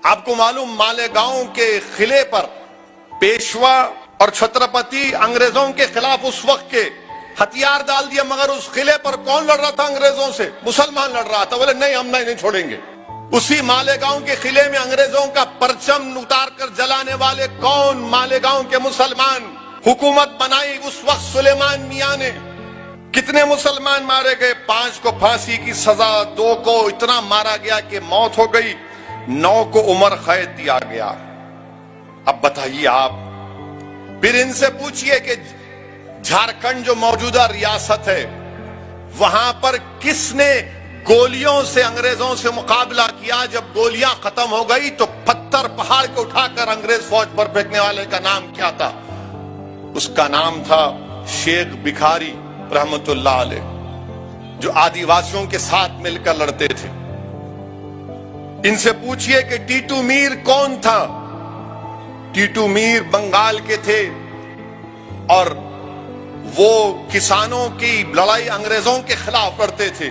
آپ کو معلوم مالیگاؤں کے قلعے پر پیشوا اور چھترپتی انگریزوں کے خلاف اس وقت کے ہتھیار ڈال دیا، مگر اس قلعے پر کون لڑ رہا تھا انگریزوں سے؟ مسلمان لڑ رہا تھا۔ بولے نہیں، ہم نہیں چھوڑیں گے۔ اسی مالیگاؤں کے قلعے میں انگریزوں کا پرچم اتار کر جلانے والے کون؟ مالیگاؤں کے مسلمان۔ حکومت بنائی اس وقت سلیمان میاں نے۔ کتنے مسلمان مارے گئے؟ 5 کو پھانسی کی سزا، 2 کو اتنا مارا گیا کہ موت ہو گئی، 9 کو عمر قید دیا گیا۔ اب بتائیے آپ، پھر ان سے پوچھئے کہ جھارکھنڈ جو موجودہ ریاست ہے، وہاں پر کس نے گولیوں سے انگریزوں سے مقابلہ کیا؟ جب گولیاں ختم ہو گئی تو پتھر پہاڑ کو اٹھا کر انگریز فوج پر پھینکنے والے کا نام کیا تھا؟ اس کا نام تھا شیخ بکھاری رحمت اللہ علیہ، جو آدیواسیوں کے ساتھ مل کر لڑتے تھے۔ ان سے پوچھئے کہ ٹیٹو میر کون تھا؟ ٹیٹو میر بنگال کے تھے، اور وہ کسانوں کی لڑائی انگریزوں کے خلاف لڑتے تھے۔